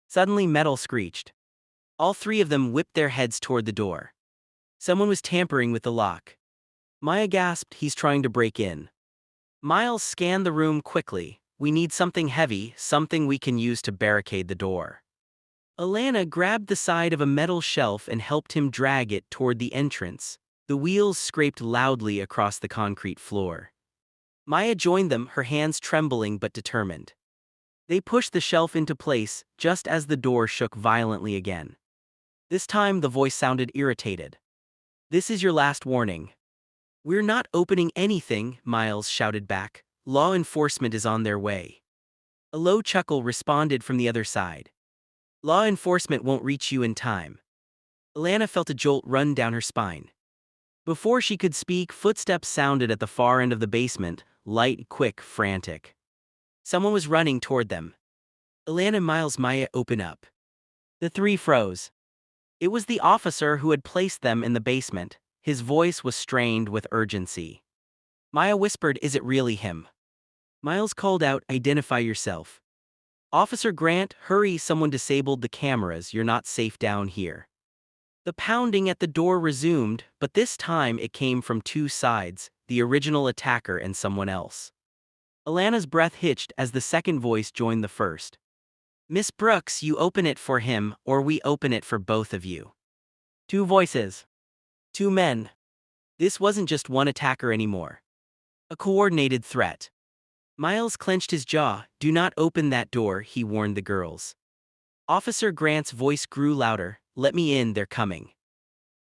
Suddenly metal screeched. All three of them whipped their heads toward the door. Someone was tampering with the lock. Maya gasped. "He's trying to break in." Miles scanned the room quickly. "We need something heavy, something we can use to barricade the door." Alana grabbed the side of a metal shelf and helped him drag it toward the entrance. The wheels scraped loudly across the concrete floor. Maya joined them, her hands trembling but determined. They pushed the shelf into place, just as the door shook violently again. This time the voice sounded irritated. "This is your last warning." "We're not opening anything," Miles shouted back. "Law enforcement is on their way." A low chuckle responded from the other side. "Law enforcement won't reach you in time." Alana felt a jolt run down her spine. Before she could speak, footsteps sounded at the far end of the basement, light, quick, frantic. Someone was running toward them. "Alana, Miles, Maya, open up." The three froze. It was the officer who had placed them in the basement. His voice was strained with urgency. Maya whispered, "Is it really him?" Miles called out, "Identify yourself." "Officer Grant, hurry, someone disabled the cameras, you're not safe down here." The pounding at the door resumed, but this time it came from two sides, the original attacker and someone else. Alana's breath hitched as the second voice joined the first. "Miss Brooks, you open it for him, or we open it for both of you." Two voices. Two men. This wasn't just one attacker anymore. A coordinated threat. Miles clenched his jaw. "Do not open that door," he warned the girls. Officer Grant's voice grew louder. "Let me in, they're coming."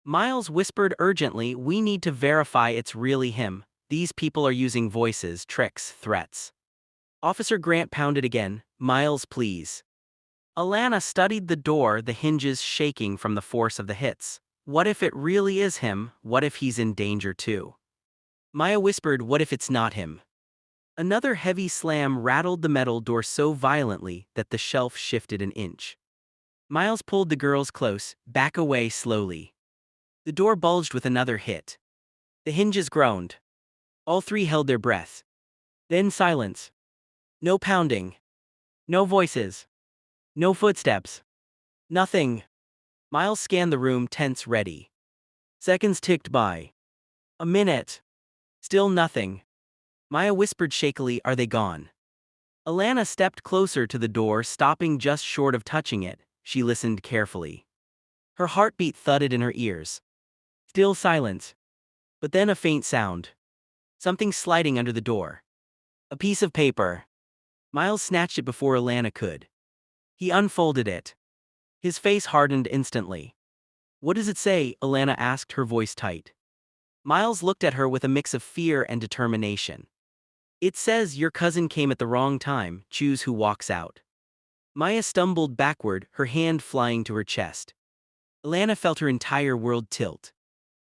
Miles whispered urgently, "We need to verify it's really him. These people are using voices, tricks, threats." Officer Grant pounded again. "Miles, please." Alana studied the door, the hinges shaking from the force of the hits. What if it really is him? What if he's in danger too? Maya whispered, "What if it's not him?" Another heavy slam rattled the metal door so violently that the shelf shifted an inch. Miles pulled the girls close. "Back away slowly." The door bulged with another hit. The hinges groaned. All three held their breath. Then silence. No pounding. No voices. No footsteps. Nothing. Miles scanned the room, tense, ready. Seconds ticked by. A minute. Still nothing. Maya whispered shakily, "Are they gone?" Alana stepped closer to the door, stopping just short of touching it. She listened carefully. Her heartbeat thudded in her ears. Still silence. But then a faint sound. Something sliding under the door. A piece of paper. Miles snatched it before Alana could. He unfolded it. His face hardened instantly. "What does it say?" Alana asked, her voice tight. Miles looked at her with a mix of fear and determination. "It says your cousin came at the wrong time, choose who walks out." Maya stumbled backward, her hand flying to her chest. Alana felt her entire world tilt.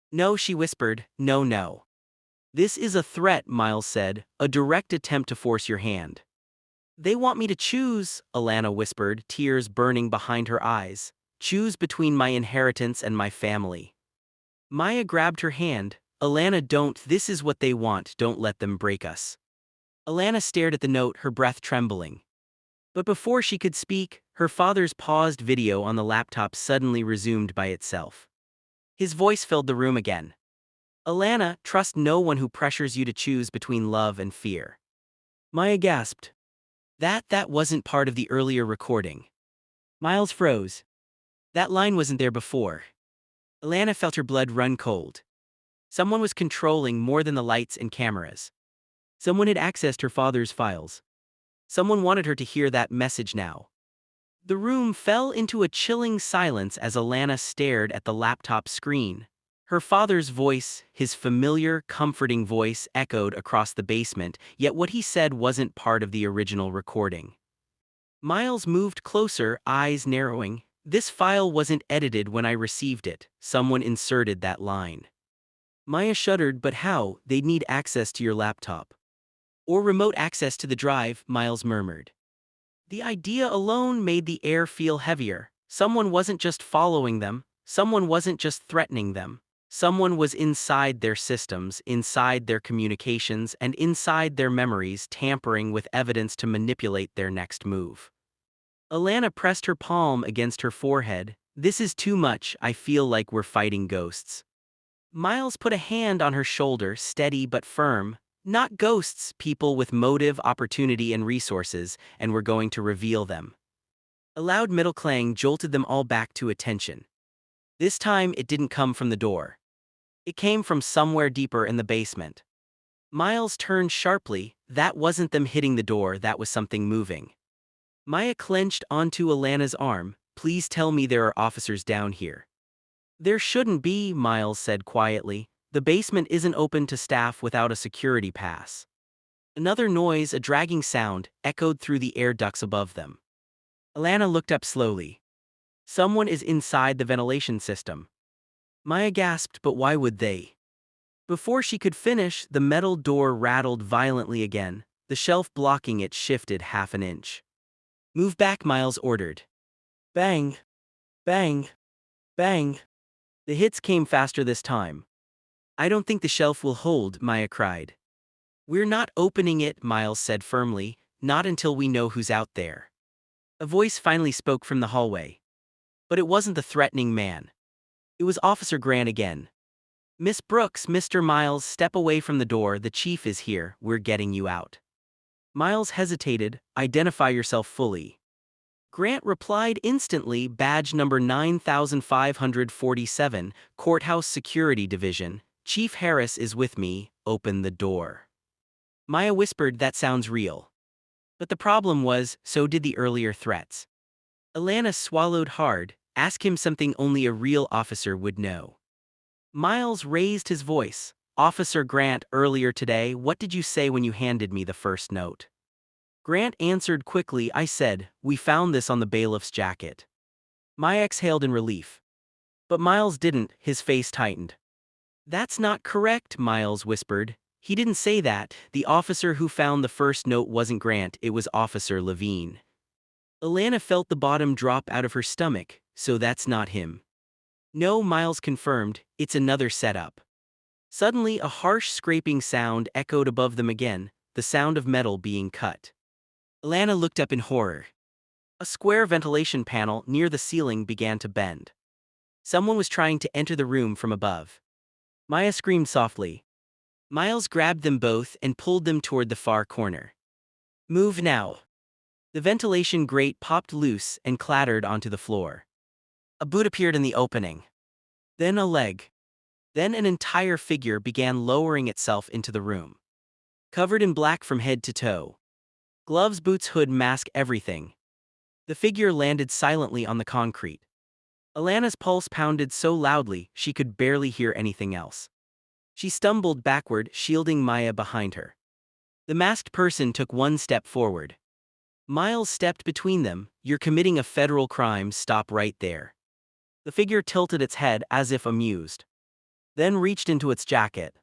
"No," she whispered, "no, no. This is a threat, Miles said, a direct attempt to force your hand. They want me to choose, Alana whispered, tears burning behind her eyes. Choose between my inheritance and my family. Maya grabbed her hand. Alana, don't, this is what they want, don't let them break us. Alana stared at the note, her breath trembling. But before she could speak, her father's paused video on the laptop suddenly resumed by itself. His voice filled the room again. Alana, trust no one who pressures you to choose between love and fear. Maya gasped. That wasn't part of the earlier recording. Miles froze. That line wasn't there before. Alana felt her blood run cold. Someone was controlling more than the lights and cameras. Someone had accessed her father's files. Someone wanted her to hear that message now. The room fell into a chilling silence as Alana stared at the laptop screen. Her father's voice, his familiar, comforting voice, echoed across the basement, yet what he said wasn't part of the original recording. Miles moved closer, eyes narrowing. This file wasn't edited when I received it. Someone inserted that line. Maya shuddered, but how? They'd need access to your laptop. Or remote access to the drive, Miles murmured. The idea alone made the air feel heavier. Someone wasn't just following them. Someone wasn't just threatening them. Someone was inside their systems, inside their communications, and inside their memories, tampering with evidence to manipulate their next move. Alana pressed her palm against her forehead. This is too much, I feel like we're fighting ghosts. Miles put a hand on her shoulder, steady but firm. Not ghosts, people with motive, opportunity, and resources, and we're going to reveal them. A loud metal clang jolted them all back to attention. This time it didn't come from the door. It came from somewhere deeper in the basement. Miles turned sharply. That wasn't them hitting the door, that was something moving. Maya clenched onto Alana's arm. Please tell me there are officers down here. There shouldn't be, Miles said quietly. The basement isn't open to staff without a security pass. Another noise, a dragging sound, echoed through the air ducts above them. Alana looked up slowly. Someone is inside the ventilation system. Maya gasped, but why would they? Before she could finish, the metal door rattled violently again. The shelf blocking it shifted half an inch. Move back, Miles ordered. Bang! Bang! Bang! The hits came faster this time. I don't think the shelf will hold, Maya cried. We're not opening it, Miles said firmly, not until we know who's out there. A voice finally spoke from the hallway. But it wasn't the threatening man. It was Officer Grant again. Miss Brooks, Mr. Miles, step away from the door, the chief is here, we're getting you out. Miles hesitated. Identify yourself fully. Grant replied instantly, badge number 9547, Courthouse Security Division. Chief Harris is with me, open the door. Maya whispered, that sounds real. But the problem was, so did the earlier threats. Alana swallowed hard. Ask him something only a real officer would know. Miles raised his voice. Officer Grant, earlier today, what did you say when you handed me the first note? Grant answered quickly, I said, we found this on the bailiff's jacket. Maya exhaled in relief. But Miles didn't, his face tightened. That's not correct, Miles whispered. He didn't say that. The officer who found the first note wasn't Grant, it was Officer Levine. Alana felt the bottom drop out of her stomach, so that's not him. No, Miles confirmed, it's another setup. Suddenly a harsh scraping sound echoed above them again, the sound of metal being cut. Alana looked up in horror. A square ventilation panel near the ceiling began to bend. Someone was trying to enter the room from above. Maya screamed softly. Miles grabbed them both and pulled them toward the far corner. Move now. The ventilation grate popped loose and clattered onto the floor. A boot appeared in the opening. Then a leg. Then an entire figure began lowering itself into the room. Covered in black from head to toe. Gloves, boots, hood, mask, everything. The figure landed silently on the concrete. Alana's pulse pounded so loudly she could barely hear anything else. She stumbled backward, shielding Maya behind her. The masked person took one step forward. Miles stepped between them. You're committing a federal crime, stop right there. The figure tilted its head as if amused. Then reached into its jacket.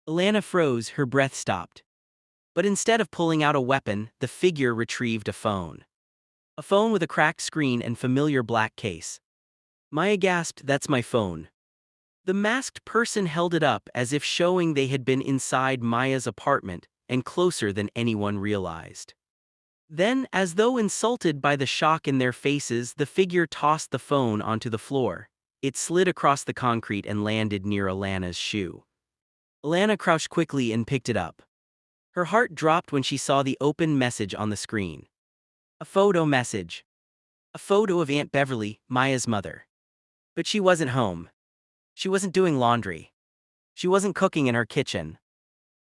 Alana froze, her breath stopped. But instead of pulling out a weapon, the figure retrieved a phone. A phone with a cracked screen and familiar black case. Maya gasped, "That's my phone." The masked person held it up as if showing they had been inside Maya's apartment and closer than anyone realized. Then, as though insulted by the shock in their faces, the figure tossed the phone onto the floor. It slid across the concrete and landed near Alana's shoe. Alana crouched quickly and picked it up. Her heart dropped when she saw the open message on the screen. A photo message. A photo of Aunt Beverly, Maya's mother. But she wasn't home. She wasn't doing laundry. She wasn't cooking in her kitchen.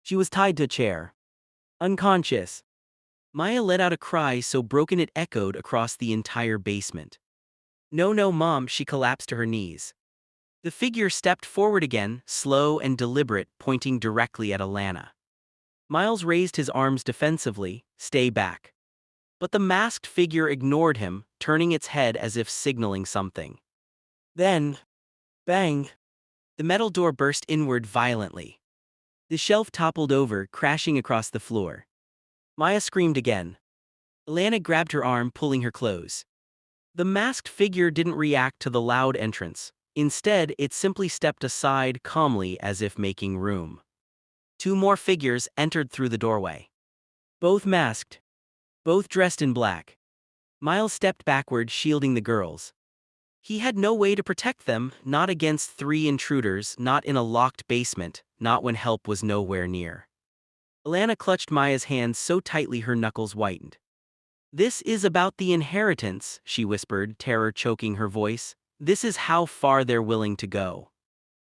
She was tied to a chair. Unconscious. Maya let out a cry so broken it echoed across the entire basement. "No, no, Mom," she collapsed to her knees. The figure stepped forward again, slow and deliberate, pointing directly at Alana. Miles raised his arms defensively, "Stay back." But the masked figure ignored him, turning its head as if signaling something. Then, bang! The metal door burst inward violently. The shelf toppled over, crashing across the floor. Maya screamed again. Alana grabbed her arm, pulling her close. The masked figure didn't react to the loud entrance. Instead, it simply stepped aside calmly as if making room. Two more figures entered through the doorway. Both masked. Both dressed in black. Miles stepped backward, shielding the girls. He had no way to protect them, not against three intruders, not in a locked basement, not when help was nowhere near. Alana clutched Maya's hands so tightly her knuckles whitened. "This is about the inheritance," she whispered, terror choking her voice. "This is how far they're willing to go."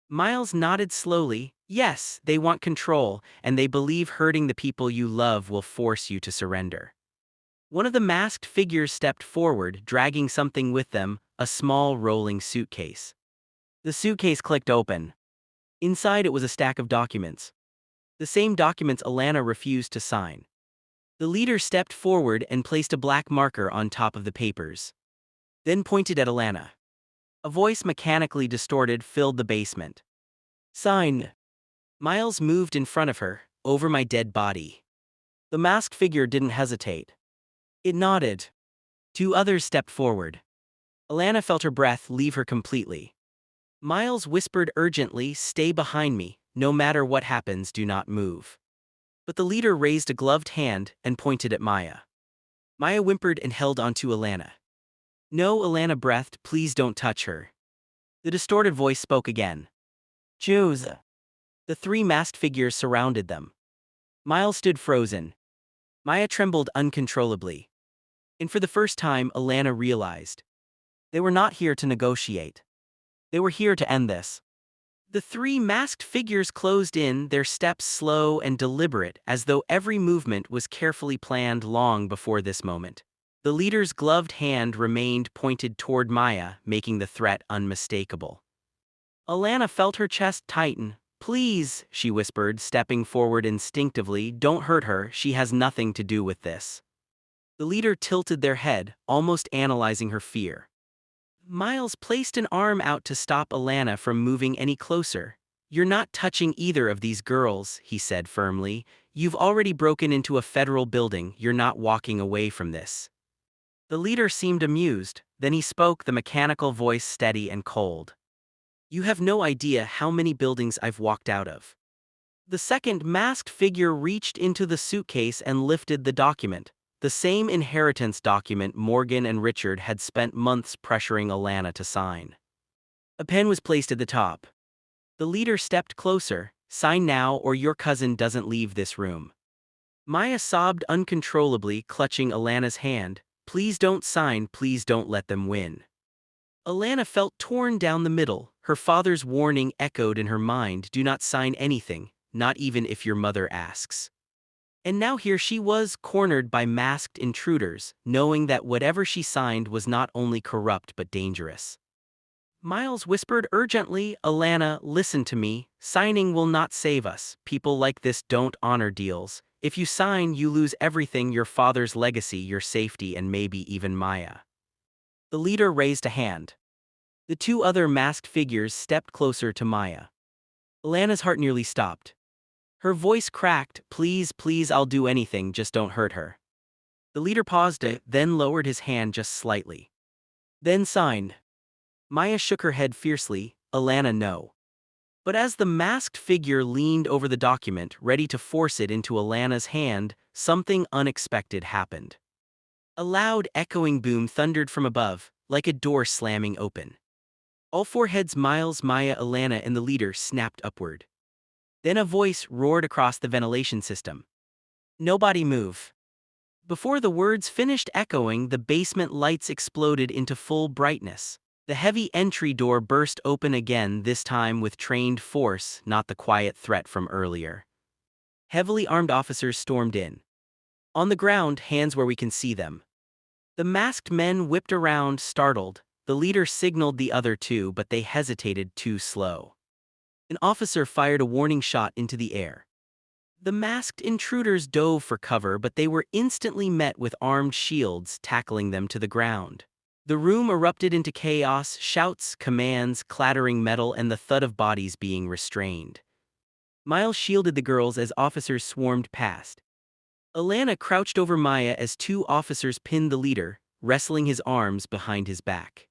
Miles nodded slowly. "Yes, they want control, and they believe hurting the people you love will force you to surrender." One of the masked figures stepped forward, dragging something with them, a small rolling suitcase. The suitcase clicked open. Inside it was a stack of documents. The same documents Alana refused to sign. The leader stepped forward and placed a black marker on top of the papers. Then pointed at Alana. A voice mechanically distorted filled the basement. "Sign." Miles moved in front of her, "Over my dead body." The masked figure didn't hesitate. It nodded. Two others stepped forward. Alana felt her breath leave her completely. Miles whispered urgently, "Stay behind me. No matter what happens, do not move." But the leader raised a gloved hand and pointed at Maya. Maya whimpered and held onto Alana. "No," Alana breathed, "please don't touch her." The distorted voice spoke again. "Choose." The three masked figures surrounded them. Miles stood frozen. Maya trembled uncontrollably. And for the first time, Alana realized. They were not here to negotiate. They were here to end this. The three masked figures closed in, their steps slow and deliberate, as though every movement was carefully planned long before this moment. The leader's gloved hand remained pointed toward Maya, making the threat unmistakable. Alana felt her chest tighten. "Please," she whispered, stepping forward instinctively, "don't hurt her, she has nothing to do with this." The leader tilted their head, almost analyzing her fear. Miles placed an arm out to stop Alana from moving any closer. "You're not touching either of these girls," he said firmly. "You've already broken into a federal building, you're not walking away from this." The leader seemed amused, then he spoke, the mechanical voice steady and cold. "You have no idea how many buildings I've walked out of." The second masked figure reached into the suitcase and lifted the document. The same inheritance document Morgan and Richard had spent months pressuring Alana to sign. A pen was placed at the top. The leader stepped closer. "Sign now or your cousin doesn't leave this room." Maya sobbed uncontrollably, clutching Alana's hand. "Please don't sign, please don't let them win." Alana felt torn down the middle. Her father's warning echoed in her mind, "Do not sign anything, not even if your mother asks." And now here she was, cornered by masked intruders, knowing that whatever she signed was not only corrupt but dangerous. Miles whispered urgently, "Alana, listen to me. Signing will not save us. People like this don't honor deals. If you sign, you lose everything: your father's legacy, your safety, and maybe even Maya." The leader raised a hand. The two other masked figures stepped closer to Maya. Alana's heart nearly stopped. Her voice cracked, "Please, please, I'll do anything, just don't hurt her." The leader paused, then lowered his hand just slightly. Then signed. Maya shook her head fiercely, "Alana, no." But as the masked figure leaned over the document, ready to force it into Alana's hand, something unexpected happened. A loud, echoing boom thundered from above, like a door slamming open. All four heads, Miles, Maya, Alana, and the leader, snapped upward. Then a voice roared across the ventilation system. "Nobody move." Before the words finished echoing, the basement lights exploded into full brightness. The heavy entry door burst open again, this time with trained force, not the quiet threat from earlier. Heavily armed officers stormed in. On the ground, hands where we can see them. The masked men whipped around, startled. The leader signaled the other two, but they hesitated, too slow. An officer fired a warning shot into the air. The masked intruders dove for cover, but they were instantly met with armed shields, tackling them to the ground. The room erupted into chaos, shouts, commands, clattering metal, and the thud of bodies being restrained. Miles shielded the girls as officers swarmed past. Alana crouched over Maya as two officers pinned the leader, wrestling his arms behind his back.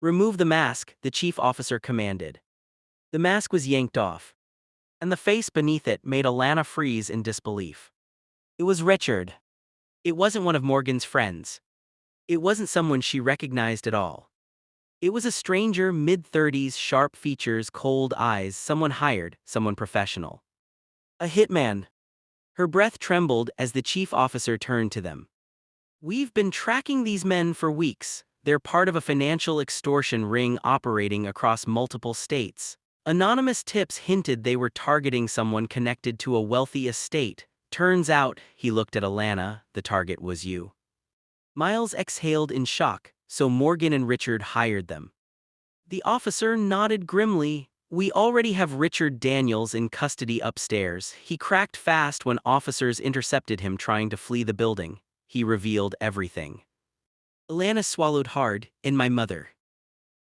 "Remove the mask," the chief officer commanded. The mask was yanked off, and the face beneath it made Alana freeze in disbelief. It was Richard. It wasn't one of Morgan's friends. It wasn't someone she recognized at all. It was a stranger, mid-30s, sharp features, cold eyes, someone hired, someone professional. A hitman. Her breath trembled as the chief officer turned to them. "We've been tracking these men for weeks. They're part of a financial extortion ring operating across multiple states. Anonymous tips hinted they were targeting someone connected to a wealthy estate. Turns out," he looked at Alana, "the target was you." Miles exhaled in shock. "So Morgan and Richard hired them." The officer nodded grimly. "We already have Richard Daniels in custody upstairs. He cracked fast when officers intercepted him trying to flee the building. He revealed everything." Alana swallowed hard. "And my mother?"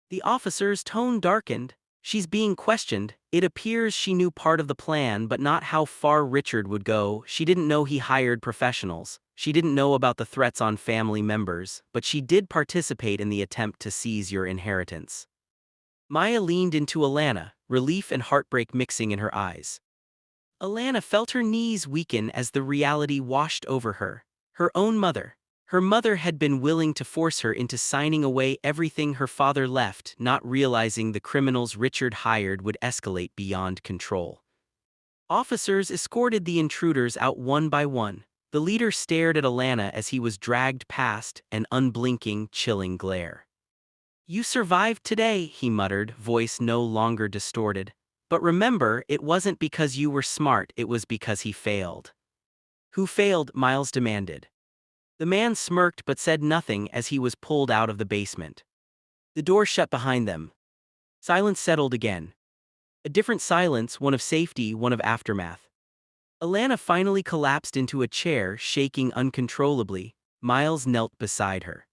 The officer's tone darkened. "She's being questioned. It appears she knew part of the plan, but not how far Richard would go. She didn't know he hired professionals. She didn't know about the threats on family members, but she did participate in the attempt to seize your inheritance." Maya leaned into Alana, relief and heartbreak mixing in her eyes. Alana felt her knees weaken as the reality washed over her. Her own mother. Her mother had been willing to force her into signing away everything her father left, not realizing the criminals Richard hired would escalate beyond control. Officers escorted the intruders out one by one. The leader stared at Alana as he was dragged past, an unblinking, chilling glare. "You survived today," he muttered, voice no longer distorted. "But remember, it wasn't because you were smart, it was because he failed." "Who failed?" Miles demanded. The man smirked but said nothing as he was pulled out of the basement. The door shut behind them. Silence settled again. A different silence, one of safety, one of aftermath. Alana finally collapsed into a chair, shaking uncontrollably. Miles knelt beside her.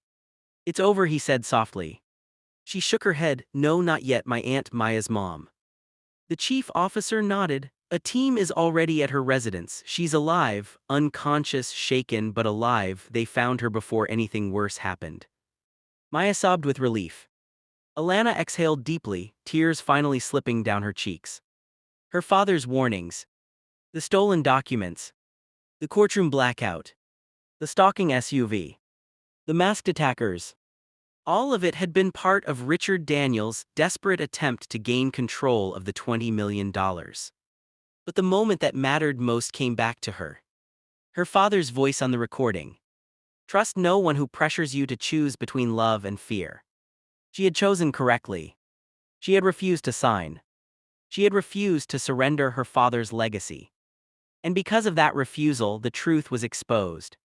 "It's over," he said softly. She shook her head. "No, not yet, my Aunt Maya's mom." The chief officer nodded. "A team is already at her residence. She's alive, unconscious, shaken, but alive. They found her before anything worse happened." Maya sobbed with relief. Alana exhaled deeply, tears finally slipping down her cheeks. Her father's warnings. The stolen documents. The courtroom blackout. The stalking SUV. The masked attackers. All of it had been part of Richard Daniels' desperate attempt to gain control of the $20 million. But the moment that mattered most came back to her. Her father's voice on the recording. "Trust no one who pressures you to choose between love and fear." She had chosen correctly. She had refused to sign. She had refused to surrender her father's legacy. And because of that refusal, the truth was exposed.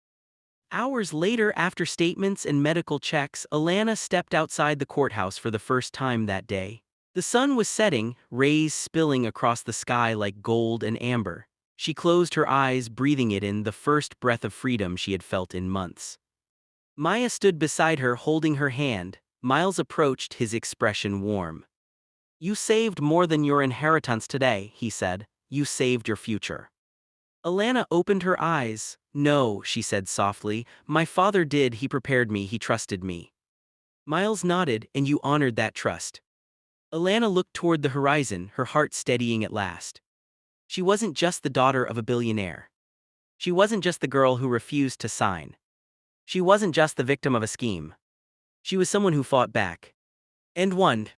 Hours later, after statements and medical checks, Alana stepped outside the courthouse for the first time that day. The sun was setting, rays spilling across the sky like gold and amber. She closed her eyes, breathing it in, the first breath of freedom she had felt in months. Maya stood beside her, holding her hand. Miles approached, his expression warm. "You saved more than your inheritance today," he said. "You saved your future." Alana opened her eyes. "No," she said softly, "my father did, he prepared me, he trusted me." Miles nodded, "And you honored that trust." Alana looked toward the horizon, her heart steadying at last. She wasn't just the daughter of a billionaire. She wasn't just the girl who refused to sign. She wasn't just the victim of a scheme. She was someone who fought back. And won.